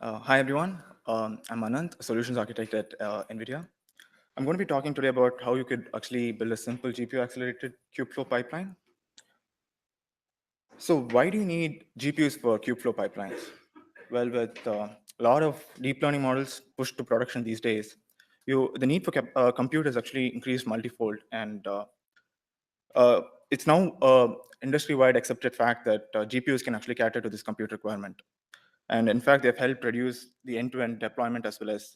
Hi, everyone. I'm Ananth, a solutions architect at NVIDIA. I'm going to be talking today about how you could actually build a simple GPU-accelerated Kubeflow pipeline. So why do you need GPUs for Kubeflow pipelines? Well, with a lot of deep learning models pushed to production these days, the need for compute has actually increased multifold, and uh, it's now industry-wide accepted fact that GPUs can actually cater to this compute requirement. And in fact, they've helped reduce the end-to-end deployment as well as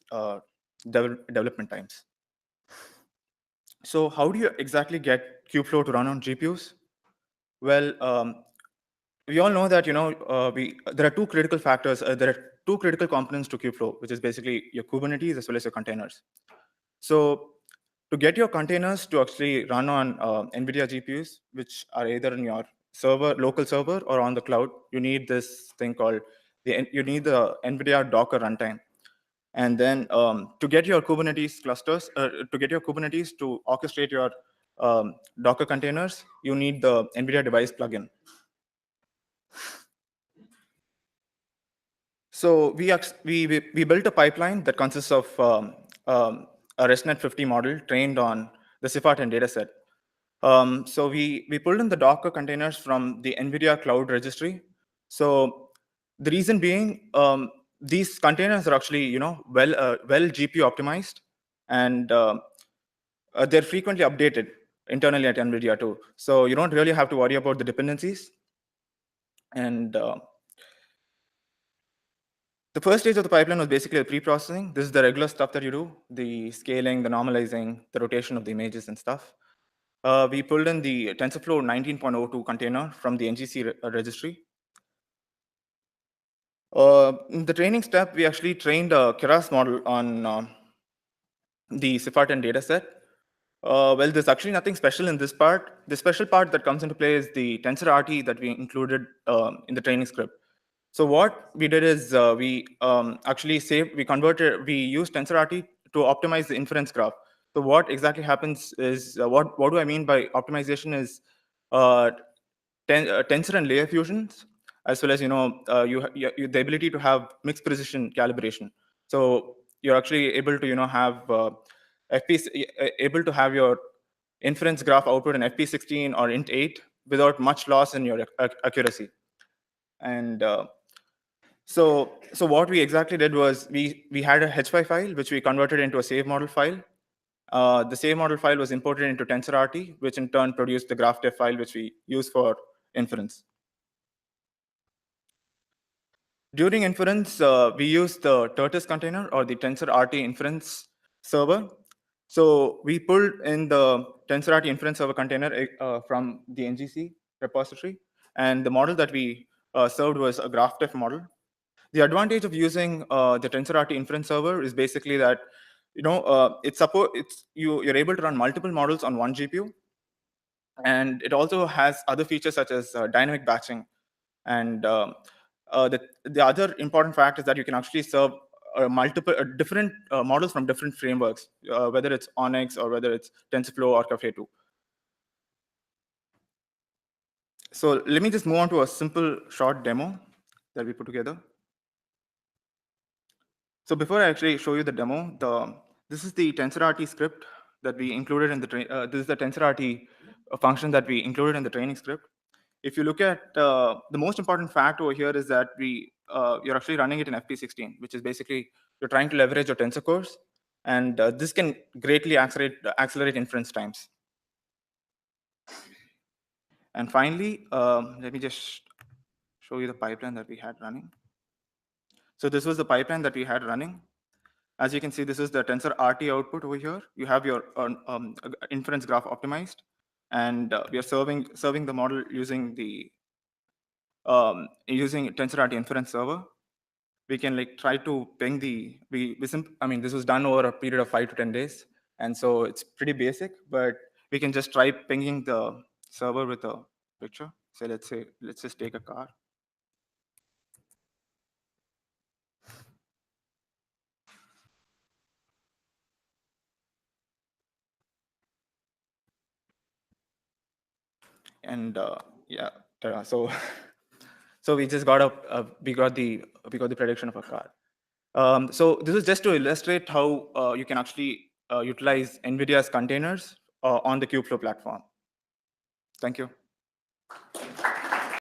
development times. So how do you exactly get Kubeflow to run on GPUs? Well, we all know that there are two critical factors. There are two critical components to Kubeflow, which is basically your Kubernetes as well as your containers. So to get your containers to actually run on NVIDIA GPUs, which are either in your local server, or on the cloud, you need this thing called you need the NVIDIA Docker runtime. And then to get your Kubernetes clusters, to get your Kubernetes to orchestrate your Docker containers, you need the NVIDIA device plugin. So we built a pipeline that consists of a ResNet 50 model trained on the CIFAR10 dataset. So we pulled in the Docker containers from the NVIDIA Cloud Registry. So the reason being, these containers are actually well GPU optimized, and they're frequently updated internally at NVIDIA too. So you don't really have to worry about the dependencies. And the first stage of the pipeline was basically the pre-processing. This is the regular stuff that you do, the scaling, the normalizing, the rotation of the images and stuff. We pulled in the TensorFlow 19.02 container from the NGC registry. In the training step, we actually trained a Keras model on the CIFAR10 dataset. Well, there's actually nothing special in this part. The special part that comes into play is the TensorRT that we included in the training script. So what we did is we used TensorRT to optimize the inference graph. So what exactly happens is, what do I mean by optimization is uh, tensor and layer fusions, as well as the ability to have mixed precision calibration. So you're actually able to have able to have your inference graph output in FP16 or int8 without much loss in your accuracy. And so what we exactly did was we had a H5 file which we converted into a save model file. The save model file was imported into TensorRT, which in turn produced the graph.def file which we use for inference. During inference, we use the Tortoise container or the TensorRT inference server. So we pulled in the TensorRT inference server container from the NGC repository, and the model that we served was a graph.def model. The advantage of using the TensorRT inference server is basically that you're able to run multiple models on one GPU, and it also has other features such as dynamic batching. And the other important fact is that you can actually serve multiple different models from different frameworks, whether it's Onyx or whether it's TensorFlow or Caffe2. So let me just move on to a simple short demo that we put together. So before I actually show you the demo, this is the TensorRT script that we included in the this is the TensorRT function that we included in the training script. If you look at the most important fact over here is that you're actually running it in FP16, which is basically you're trying to leverage your tensor cores, and this can greatly accelerate inference times. And finally, let me just show you the pipeline that we had running. So this was the pipeline that we had running. As you can see, this is the TensorRT output over here. You have your inference graph optimized, and we are serving the model using the using TensorRT inference server. We can try to ping this was done over a period of 5 to 10 days, and so it's pretty basic, but we can just try pinging the server with a picture. So let's just take a car. And yeah, so so we just got we got the prediction of a car. So this is just to illustrate how you can actually utilize NVIDIA's containers on the Kubeflow platform. Thank you.